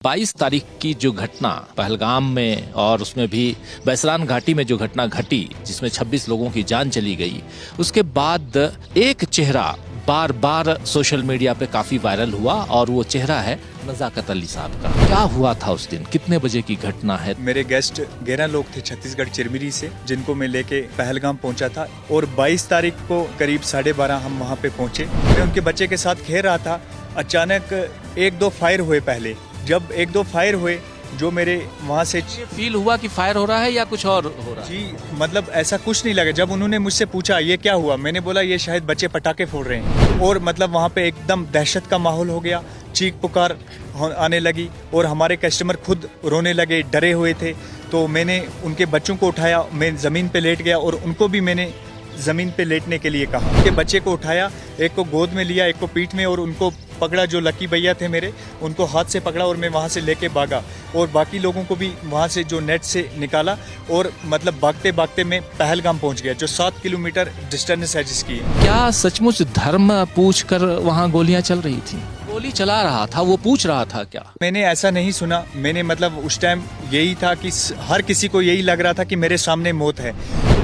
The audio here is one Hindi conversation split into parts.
22 तारीख की जो घटना पहलगाम में और उसमें भी बैसरान घाटी में जो घटना घटी जिसमें 26 लोगों की जान चली गई, उसके बाद एक चेहरा बार बार सोशल मीडिया पे काफी वायरल हुआ और वो चेहरा है नजाकत अली साहब का। क्या हुआ था उस दिन, कितने बजे की घटना है? मेरे गेस्ट 11 लोग थे छत्तीसगढ़ चिरमिरी से, जिनको मैं लेके पहलगाम पहुंचा था और 22 तारीख को करीब 12:30 हम वहां पे पहुंचे। मैं उनके बच्चे के साथ खेल रहा था, अचानक 1-2 फायर हुए। पहले जब 1-2 फायर हुए जो मेरे वहाँ से फील हुआ कि फायर हो रहा है या कुछ और हो रहा है? जी, मतलब ऐसा कुछ नहीं लगा। जब उन्होंने मुझसे पूछा ये क्या हुआ, मैंने बोला ये शायद बच्चे पटाखे फोड़ रहे हैं। और मतलब वहाँ पे एकदम दहशत का माहौल हो गया, चीख पुकार आने लगी और हमारे कस्टमर खुद रोने लगे, डरे हुए थे। तो मैंने उनके बच्चों को उठाया, मैं ज़मीन पे लेट गया और उनको भी मैंने ज़मीन पे लेटने के लिए कहा। उनके बच्चे को उठाया, एक को गोद में लिया, एक को पीठ में, और उनको पकड़ा। जो लकी भैया थे मेरे, उनको हाथ से पकड़ा और मैं वहाँ से लेके भागा। और बाकी लोगों को भी वहाँ से जो नेट से निकाला और मतलब भागते भागते मैं पहलगाम पहुँच गया, जो 7 किलोमीटर डिस्टेंस है जिसकी। क्या सचमुच धर्म पूछ कर वहाँ गोलियां चल रही थी? गोली चला रहा था वो पूछ रहा था क्या? मैंने ऐसा नहीं सुना। मैंने मतलब उस टाइम यही था कि हर किसी को यही लग रहा था कि मेरे सामने मौत है।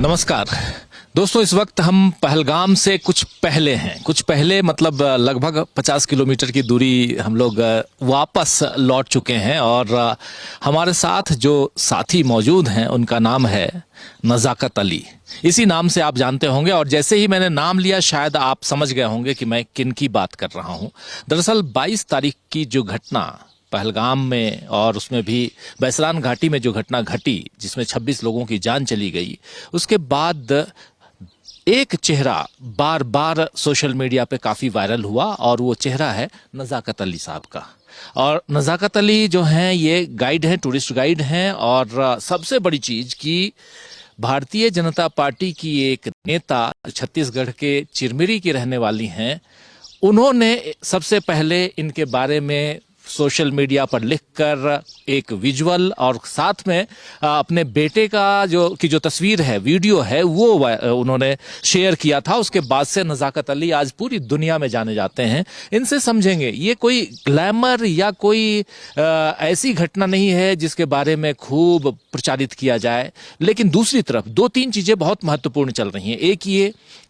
नमस्कार दोस्तों, इस वक्त हम पहलगाम से कुछ पहले मतलब लगभग 50 किलोमीटर की दूरी हम लोग वापस लौट चुके हैं और हमारे साथ जो साथी मौजूद हैं उनका नाम है नजाकत अली। इसी नाम से आप जानते होंगे और जैसे ही मैंने नाम लिया शायद आप समझ गए होंगे कि मैं किन की बात कर रहा हूं। दरअसल 22 तारीख की जो घटना पहलगाम में और उसमें भी बैसरान घाटी में जो घटना घटी जिसमें 26 लोगों की जान चली गई, उसके बाद एक चेहरा बार बार सोशल मीडिया पे काफी वायरल हुआ और वो चेहरा है नजाकत अली साहब का। और नजाकत अली जो हैं ये गाइड हैं, टूरिस्ट गाइड हैं और सबसे बड़ी चीज कि भारतीय जनता पार्टी की एक नेता छत्तीसगढ़ के चिरमिरी की रहने वाली हैं। उन्होंने सबसे पहले इनके बारे में सोशल मीडिया पर लिखकर एक विजुअल और साथ में अपने बेटे का जो तस्वीर है, वीडियो है, वो उन्होंने शेयर किया था। उसके बाद से नजाकत अली आज पूरी दुनिया में जाने जाते हैं। इनसे समझेंगे ये कोई ग्लैमर या कोई ऐसी घटना नहीं है जिसके बारे में खूब प्रचारित किया जाए, लेकिन दूसरी तरफ 2-3 चीजें बहुत महत्वपूर्ण चल रही हैं। एक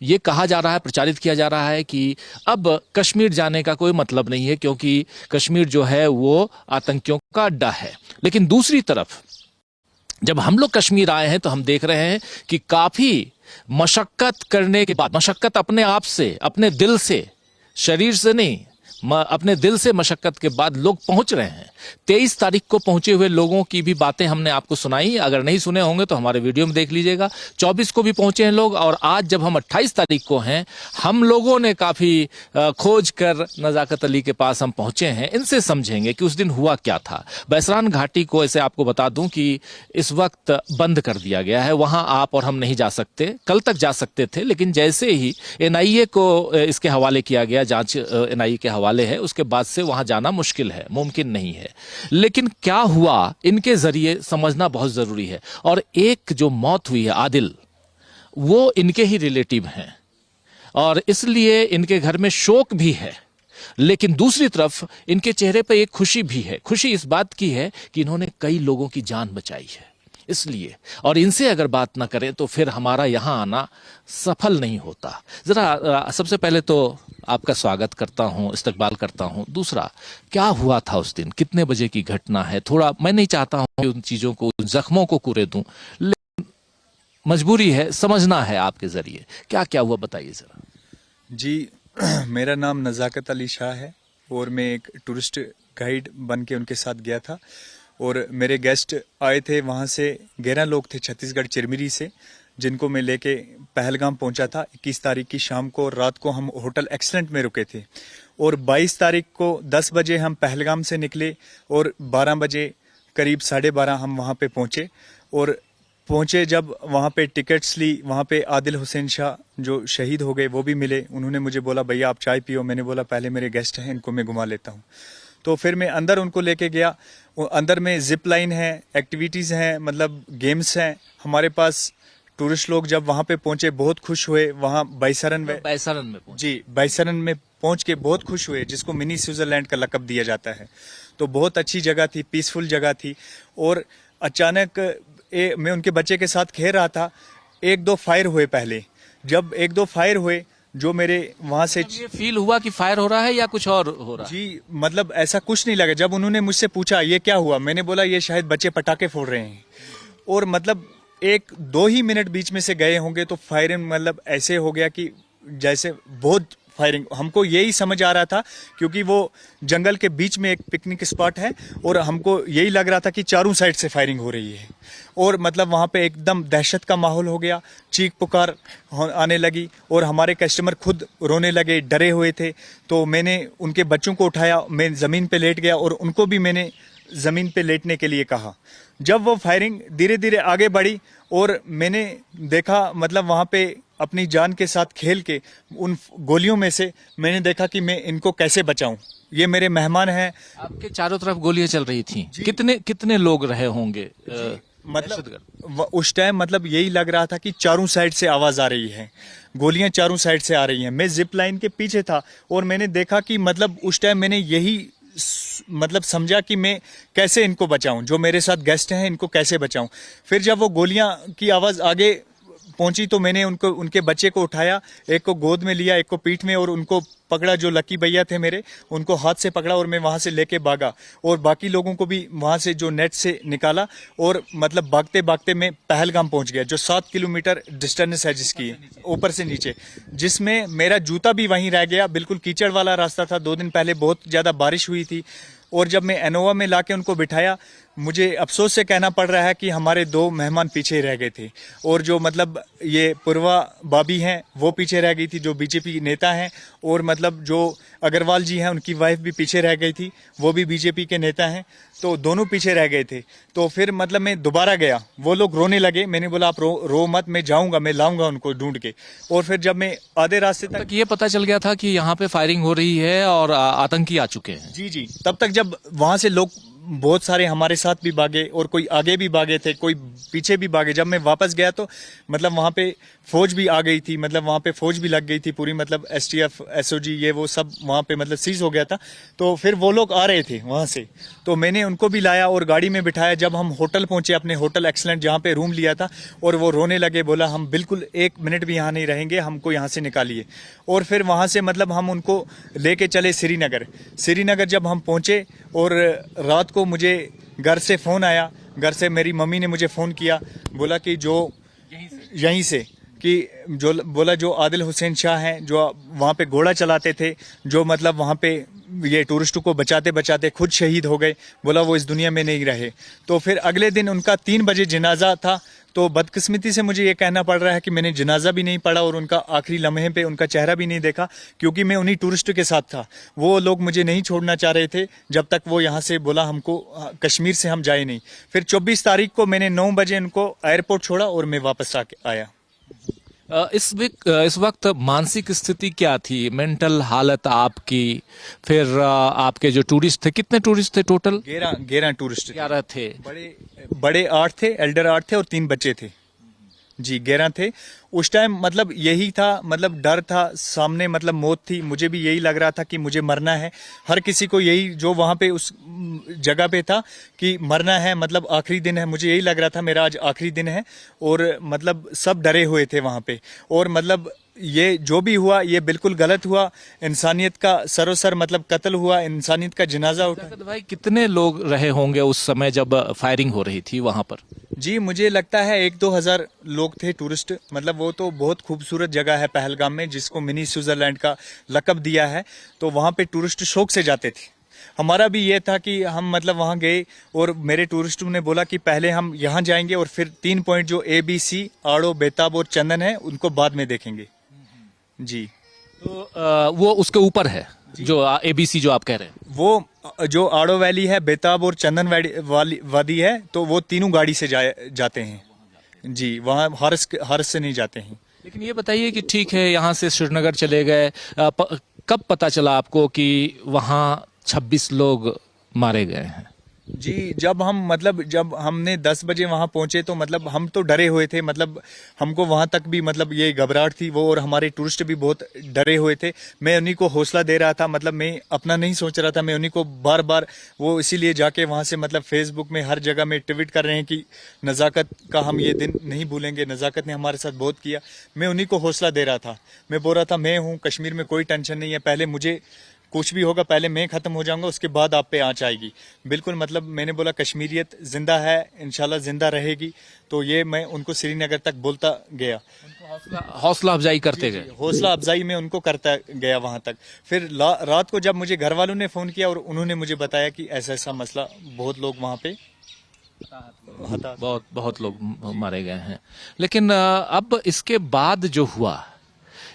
ये कहा जा रहा है, प्रचारित किया जा रहा है कि अब कश्मीर जाने का कोई मतलब नहीं है क्योंकि कश्मीर जो है वो आतंकियों का अड्डा है। लेकिन दूसरी तरफ जब हम लोग कश्मीर आए हैं तो हम देख रहे हैं कि काफी मशक्कत करने के बाद, मशक्कत अपने आप से, अपने दिल से, शरीर से नहीं, अपने दिल से मशक्कत के बाद लोग पहुंच रहे हैं। 23 तारीख को पहुंचे हुए लोगों की भी बातें हमने आपको सुनाई। अगर नहीं सुने होंगे तो हमारे वीडियो में देख लीजिएगा। 24 को भी पहुंचे हैं लोग और आज जब हम 28 तारीख को हैं, हम लोगों ने काफी खोज कर नजाकत अली के पास हम पहुंचे हैं। इनसे समझेंगे कि उस दिन हुआ क्या था। बैसरान घाटी को ऐसे आपको बता दूं कि इस वक्त बंद कर दिया गया है, वहां आप और हम नहीं जा सकते। कल तक जा सकते थे लेकिन जैसे ही NIA को इसके हवाले किया गया, जांच NIA के हवाले है, उसके बाद से वहां जाना मुश्किल है, मुमकिन नहीं है। लेकिन क्या हुआ इनके जरिए समझना बहुत जरूरी है। और एक जो मौत हुई है आदिल, वो इनके ही रिलेटिव हैं और इसलिए इनके घर में शोक भी है, लेकिन दूसरी तरफ इनके चेहरे पर एक खुशी भी है। खुशी इस बात की है कि इन्होंने कई लोगों की जान बचाई है, इसलिए। और इनसे अगर बात ना करें तो फिर हमारा यहां आना सफल नहीं होता। जरा सबसे पहले तो आपका स्वागत करता हूं, इस्तकबाल करता हूं। दूसरा, क्या हुआ था उस दिन, कितने बजे की घटना है? थोड़ा मैं नहीं चाहता हूं कि उन चीजों को, उन जख्मों को कुरे दूं, लेकिन मजबूरी है, समझना है आपके जरिए। क्या क्या हुआ बताइए जरा। जी, मेरा नाम नजाकत अली शाह है और मैं एक टूरिस्ट गाइड बन के उनके साथ गया था। और मेरे गेस्ट आए थे वहाँ से, 11 लोग थे छत्तीसगढ़ चिरमिरी से, जिनको मैं लेके पहलगाम पहुंचा था 21 तारीख की शाम को। रात को हम होटल एक्सीलेंट में रुके थे और 22 तारीख को 10 बजे हम पहलगाम से निकले और 12 बजे करीब 12:30 हम वहाँ पे पहुँचे। और पहुँचे जब वहाँ पे टिकट्स ली, वहाँ पे आदिल हुसैन शाह जो शहीद हो गए वो भी मिले। उन्होंने मुझे बोला भैया आप चाय पियो। मैंने बोला पहले मेरे गेस्ट हैं, इनको मैं घुमा लेता हूँ। तो फिर मैं अंदर उनको लेके गया। अंदर में जिप लाइन है, एक्टिविटीज़ हैं, मतलब गेम्स हैं हमारे पास। टूरिस्ट लोग जब वहाँ पे पहुंचे बहुत खुश हुए। वहाँ बैसरन में पहुंचे। जी, बैसरन में पहुंच के बहुत खुश हुए, जिसको मिनी स्विट्जरलैंड का लक़ब दिया जाता है। तो बहुत अच्छी जगह थी, पीसफुल जगह थी। और अचानक मैं उनके बच्चे के साथ खेल रहा था, एक दो फायर हुए पहले। जब एक दो फायर हुए, जो मेरे वहां से ये फील हुआ कि फायर हो रहा है या कुछ और हो रहा है? जी, मतलब ऐसा कुछ नहीं लगा। जब उन्होंने मुझसे पूछा ये क्या हुआ, मैंने बोला ये शायद बच्चे पटाखे फोड़ रहे हैं। और मतलब एक दो ही मिनट बीच में से गए होंगे तो फायरिंग मतलब ऐसे हो गया कि जैसे बहुत फायरिंग। हमको यही समझ आ रहा था क्योंकि वो जंगल के बीच में एक पिकनिक स्पॉट है और हमको यही लग रहा था कि चारों साइड से फायरिंग हो रही है। और मतलब वहाँ पे एकदम दहशत का माहौल हो गया, चीख पुकार आने लगी और हमारे कस्टमर खुद रोने लगे, डरे हुए थे। तो मैंने उनके बच्चों को उठाया, मैं ज़मीन पे लेट गया और उनको भी मैंने ज़मीन पे लेटने के लिए कहा। जब वो फायरिंग धीरे धीरे आगे बढ़ी और मैंने देखा, मतलब वहाँ पे अपनी जान के साथ खेल के उन गोलियों में से मैंने देखा कि मैं इनको कैसे बचाऊं। ये मेरे मेहमान हैं। आपके चारों तरफ गोलियां चल रही थी, कितने कितने लोग रहे होंगे? मतलब उस टाइम मतलब यही लग रहा था कि चारों साइड से आवाज आ रही है, गोलियां चारों साइड से आ रही हैं। मैं जिप लाइन के पीछे था और मैंने देखा कि मतलब उस टाइम मैंने यही मतलब समझा कि मैं कैसे इनको बचाऊं, जो मेरे साथ गेस्ट हैं इनको कैसे बचाऊं। फिर जब वो गोलियां की आवाज आगे पहुंची तो मैंने उनको, उनके बच्चे को उठाया, एक को गोद में लिया, एक को पीठ में, और उनको पकड़ा। जो लकी भैया थे मेरे, उनको हाथ से पकड़ा और मैं वहां से लेके भागा। और बाकी लोगों को भी वहां से जो नेट से निकाला और मतलब भागते भागते मैं पहलगाम पहुंच गया, जो 7 किलोमीटर डिस्टेंस है जिसकी, ऊपर से नीचे, जिसमें मेरा जूता भी वहीं रह गया। बिल्कुल कीचड़ वाला रास्ता था, 2 दिन पहले बहुत ज्यादा बारिश हुई थी। और जब मैं इनोवा में लाके उनको बिठाया, मुझे अफसोस से कहना पड़ रहा है कि हमारे 2 मेहमान पीछे रह गए थे। और जो मतलब ये पूर्वा भाभी हैं वो पीछे रह गई थी, जो बीजेपी नेता हैं। और मतलब जो अग्रवाल जी हैं उनकी वाइफ भी पीछे रह गई थी, वो भी बीजेपी के नेता हैं। तो दोनों पीछे रह गए थे। तो फिर मतलब मैं दोबारा गया, वो लोग रोने लगे। मैंने बोला आप रो मत, मैं जाऊंगा, मैं लाऊंगा उनको ढूंढ के। और फिर जब मैं आधे रास्ते तक, ये पता चल गया था कि यहाँ पे फायरिंग हो रही है और आतंकी आ चुके हैं। जी जी, तब तक जब वहां से लोग बहुत सारे हमारे साथ भी भागे और कोई आगे भी भागे थे, कोई पीछे भी भागे। जब मैं वापस गया तो मतलब वहां पे फौज भी आ गई थी, मतलब वहां पे फौज भी लग गई थी पूरी, मतलब एसटीएफ, एसओजी, ये वो सब वहां पे मतलब सीज हो गया था। तो फिर वो लोग आ रहे थे वहां से, तो मैंने उनको भी लाया और गाड़ी में बिठाया। जब हम होटल पहुंचे, अपने होटल एक्सीलेंट जहाँ पे रूम लिया था, और वो रोने लगे, बोला हम बिल्कुल 1 मिनट भी यहाँ नहीं रहेंगे, हमको यहाँ से निकालिए। और फिर वहां से मतलब हम उनको लेके चले श्रीनगर। जब हम पहुंचे और रात को मुझे घर से फोन आया, घर से मेरी मम्मी ने मुझे फोन किया, बोला कि जो यहीं से कि जो बोला जो आदिल हुसैन शाह हैं, जो वहाँ पे घोड़ा चलाते थे, जो मतलब वहाँ पे ये टूरिस्टों को बचाते बचाते खुद शहीद हो गए, बोला वो इस दुनिया में नहीं रहे। तो फिर अगले दिन उनका 3 बजे जनाजा था। तो बदकिस्मती से मुझे ये कहना पड़ रहा है कि मैंने जनाजा भी नहीं पढ़ा और उनका आखिरी लम्हे पे उनका चेहरा भी नहीं देखा, क्योंकि मैं उन्हीं टूरिस्ट के साथ था। वो लोग मुझे नहीं छोड़ना चाह रहे थे जब तक वो यहाँ से, बोला हमको कश्मीर से हम जाए नहीं। फिर 24 तारीख को मैंने 9 बजे उनको एयरपोर्ट छोड़ा और मैं वापस आया। इस वक्त मानसिक स्थिति क्या थी, मेंटल हालत आपकी? फिर आपके जो टूरिस्ट थे, कितने टूरिस्ट थे टोटल? 11 टूरिस्ट 11 थे। बड़े 8 थे, एल्डर 8 थे और 3 बच्चे थे। जी 11 थे। उस टाइम मतलब यही था, मतलब डर था, सामने मतलब मौत थी। मुझे भी यही लग रहा था कि मुझे मरना है। हर किसी को यही, जो वहां पे उस जगह पे था, कि मरना है, मतलब आखिरी दिन है। मुझे यही लग रहा था मेरा आज आखिरी दिन है। और मतलब सब डरे हुए थे वहां पे। और मतलब ये जो भी हुआ ये बिल्कुल गलत हुआ। इंसानियत का सरोसर मतलब कत्ल हुआ, इंसानियत का जनाजा उठा। भाई कितने लोग रहे होंगे उस समय जब फायरिंग हो रही थी वहां पर? जी मुझे लगता है 1-2 हजार लोग थे टूरिस्ट। मतलब वो तो बहुत खूबसूरत जगह है पहलगाम में, जिसको मिनी स्विट्जरलैंड का लक़ब दिया है। तो वहाँ पे टूरिस्ट शौक से जाते थे। हमारा भी ये था कि हम मतलब वहाँ गए और मेरे टूरिस्टों ने बोला कि पहले हम यहाँ जाएंगे और फिर 3 पॉइंट जो ABC, आड़ो, बेताब और चंदन है, उनको बाद में देखेंगे। जी तो वो उसके ऊपर है जो ABC जो आप कह रहे हैं? वो जो आड़ो वैली है, बेताब और चंदन वादी है, तो वो तीनों गाड़ी से जाते हैं। जी वहाँ हर्ष से नहीं जाते हैं। लेकिन ये बताइए कि ठीक है, यहाँ से श्रीनगर चले गए, कब पता चला आपको कि वहाँ 26 लोग मारे गए हैं? जी, जब हमने 10 बजे वहां पहुंचे तो मतलब हम तो डरे हुए थे, मतलब हमको वहां तक भी मतलब ये घबराहट थी वो, और हमारे टूरिस्ट भी बहुत डरे हुए थे। मैं उन्हीं को हौसला दे रहा था, मतलब मैं अपना नहीं सोच रहा था, मैं उन्हीं को बार बार वो इसीलिए जाके वहां से मतलब फेसबुक में हर जगह में ट्वीट कर रहे हैं कि नज़ाकत का हम ये दिन नहीं भूलेंगे, नज़ाकत ने हमारे साथ बहुत किया। मैं उन्हीं को हौसला दे रहा था, मैं बोल रहा था मैं हूँ, कश्मीर में कोई टेंशन नहीं है, पहले मुझे कुछ भी होगा पहले मैं खत्म हो जाऊंगा, उसके बाद आप पे आंच आएगी। बिल्कुल, मतलब मैंने बोला कश्मीरियत जिंदा है, इंशाल्लाह जिंदा रहेगी। तो ये मैं उनको श्रीनगर तक बोलता गया, हौसला अफजाई करते गए। हौसला अफजाई में उनको करता गया वहां तक। फिर रात को जब मुझे घर वालों ने फोन किया और उन्होंने मुझे बताया कि ऐसा ऐसा मसला, बहुत लोग वहां पे बहुत बहुत लोग मारे गए हैं। लेकिन अब इसके बाद जो हुआ,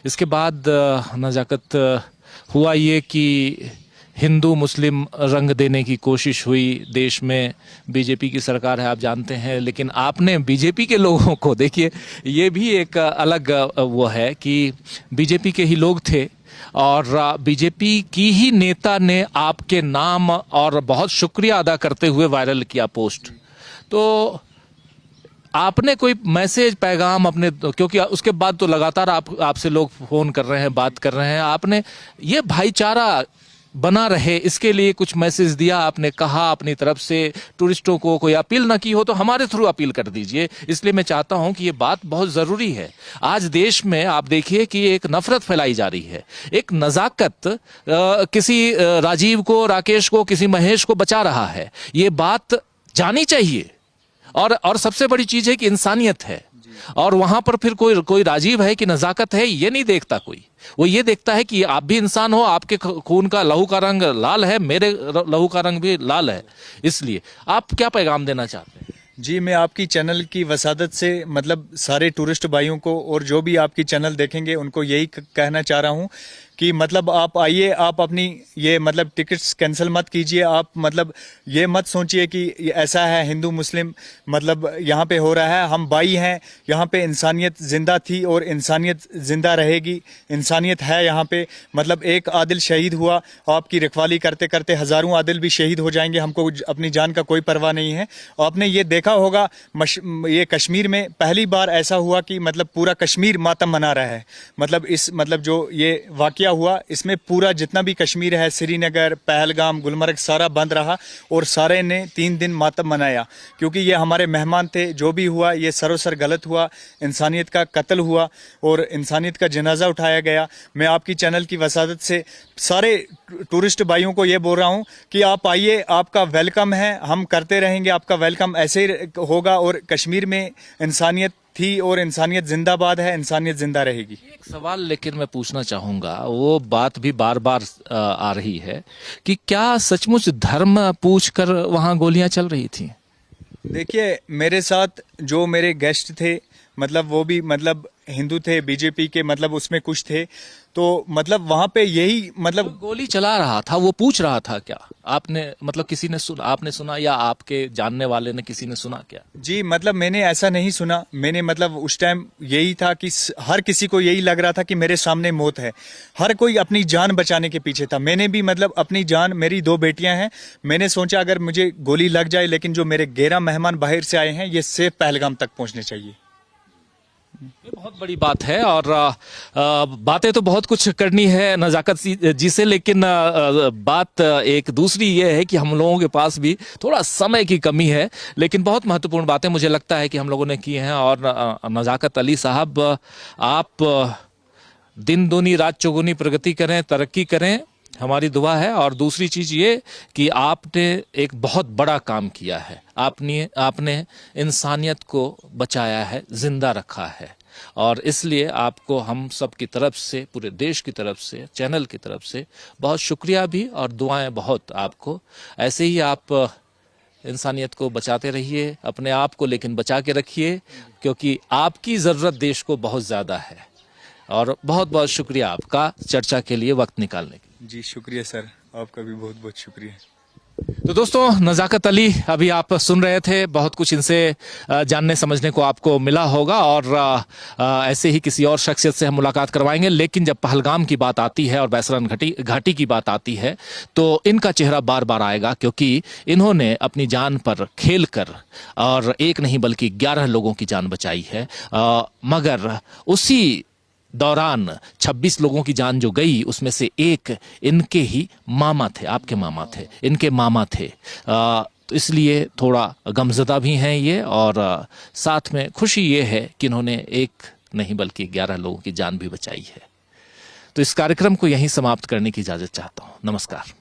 इसके बाद नजाकत हुआ ये कि हिंदू मुस्लिम रंग देने की कोशिश हुई। देश में बीजेपी की सरकार है, आप जानते हैं, लेकिन आपने बीजेपी के लोगों को देखिए, ये भी एक अलग वो है कि बीजेपी के ही लोग थे और बीजेपी की ही नेता ने आपके नाम और बहुत शुक्रिया अदा करते हुए वायरल किया पोस्ट। तो आपने कोई मैसेज पैगाम अपने, क्योंकि उसके बाद तो लगातार आपसे लोग फोन कर रहे हैं, बात कर रहे हैं, आपने ये भाईचारा बना रहे इसके लिए कुछ मैसेज दिया? आपने कहा अपनी तरफ से टूरिस्टों को कोई अपील ना की हो तो हमारे थ्रू अपील कर दीजिए, इसलिए मैं चाहता हूं कि ये बात बहुत जरूरी है। आज देश में आप देखिए कि एक नफरत फैलाई जा रही है। एक नजाकत किसी राजीव को, राकेश को, किसी महेश को बचा रहा है, ये बात जानी चाहिए। और सबसे बड़ी चीज है कि इंसानियत है, और वहां पर फिर कोई राजीव है कि नजाकत है, ये नहीं देखता कोई। वो ये देखता है कि आप भी इंसान हो, आपके खून का लहू का रंग लाल है, मेरे लहू का रंग भी लाल है। इसलिए आप क्या पैगाम देना चाहते हैं? जी, मैं आपकी चैनल की वसादत से मतलब सारे टूरिस्ट भाइयों को और जो भी आपकी चैनल देखेंगे उनको यही कहना चाह रहा हूँ कि मतलब आप आइए, आप अपनी ये मतलब टिकट्स कैंसिल मत कीजिए। आप मतलब ये मत सोचिए कि ऐसा है हिंदू मुस्लिम मतलब यहाँ पे हो रहा है। हम भाई हैं, यहाँ पे इंसानियत जिंदा थी और इंसानियत जिंदा रहेगी। इंसानियत है यहाँ पे। मतलब एक आदिल शहीद हुआ, आपकी रखवाली करते करते हजारों आदिल भी शहीद हो जाएंगे, हमको अपनी जान का कोई परवाह नहीं है। आपने ये देखा होगा ये कश्मीर में पहली बार ऐसा हुआ कि मतलब पूरा कश्मीर मातम मना रहा है। मतलब इस मतलब जो ये वाकया हुआ, इसमें पूरा जितना भी कश्मीर है, श्रीनगर, पहलगाम, गुलमर्ग, सारा बंद रहा और सारे ने 3 दिन मातम मनाया, क्योंकि ये हमारे मेहमान थे। जो भी हुआ ये सरोसर गलत हुआ, इंसानियत का कत्ल हुआ और इंसानियत का जनाजा उठाया गया। मैं आपकी चैनल की वसादत से सारे टूरिस्ट भाइयों को ये बोल रहा हूँ कि आप आइए, आपका वेलकम है, हम करते रहेंगे, आपका वेलकम ऐसे ही होगा। और कश्मीर में इंसानियत थी और इंसानियत जिंदाबाद है, इंसानियत जिंदा रहेगी। एक सवाल लेकिन मैं पूछना चाहूंगा, वो बात भी बार बार आ रही है कि क्या सचमुच धर्म पूछकर वहां गोलियां चल रही थी? देखिए, मेरे साथ जो मेरे गेस्ट थे मतलब वो भी मतलब हिंदू थे, बीजेपी के मतलब उसमें कुछ थे, तो मतलब वहां पे यही मतलब गोली चला रहा था वो पूछ रहा था क्या? आपने मतलब किसी ने सुना, आपने सुना या आपके जानने वाले ने किसी ने सुना क्या? जी, मतलब मैंने ऐसा नहीं सुना। मैंने मतलब उस टाइम यही था कि हर किसी को यही लग रहा था कि मेरे सामने मौत है। हर कोई अपनी जान बचाने के पीछे था। मैंने भी मतलब अपनी जान, मेरी 2 बेटियां हैं, मैंने सोचा अगर मुझे गोली लग जाए, लेकिन जो मेरे 11 मेहमान बाहर से आए हैं ये सेफ पहलगाम तक पहुंचने चाहिए। ये बहुत बड़ी बात है और बातें तो बहुत कुछ करनी है नजाकत जी से, लेकिन बात एक दूसरी ये है कि हम लोगों के पास भी थोड़ा समय की कमी है, लेकिन बहुत महत्वपूर्ण बातें मुझे लगता है कि हम लोगों ने की हैं। और नजाकत अली साहब, आप दिन दूनी रात चौगुनी प्रगति करें, तरक्की करें, हमारी दुआ है। और दूसरी चीज ये कि आपने एक बहुत बड़ा काम किया है, आपने इंसानियत को बचाया है, जिंदा रखा है, और इसलिए आपको हम सब की तरफ से, पूरे देश की तरफ से, चैनल की तरफ से बहुत शुक्रिया भी और दुआएं बहुत आपको। ऐसे ही आप इंसानियत को बचाते रहिए, अपने आप को लेकिन बचा के रखिए, क्योंकि आपकी ज़रूरत देश को बहुत ज़्यादा है। और बहुत बहुत शुक्रिया आपका चर्चा के लिए वक्त निकालने के लिए। जी शुक्रिया सर, आपका भी बहुत बहुत शुक्रिया। तो दोस्तों, नज़ाकत अली अभी आप सुन रहे थे, बहुत कुछ इनसे जानने समझने को आपको मिला होगा और ऐसे ही किसी और शख्सियत से हम मुलाकात करवाएंगे। लेकिन जब पहलगाम की बात आती है और बैसरन घाटी की बात आती है तो इनका चेहरा बार बार आएगा, क्योंकि इन्होंने अपनी जान पर खेल कर और एक नहीं बल्कि 11 लोगों की जान बचाई है। मगर उसी दौरान 26 लोगों की जान जो गई उसमें से एक इनके ही मामा थे, आपके मामा थे, इनके मामा थे। तो इसलिए थोड़ा गमज़दा भी हैं ये, और साथ में खुशी ये है कि इन्होंने एक नहीं बल्कि 11 लोगों की जान भी बचाई है। तो इस कार्यक्रम को यहीं समाप्त करने की इजाज़त चाहता हूँ। नमस्कार।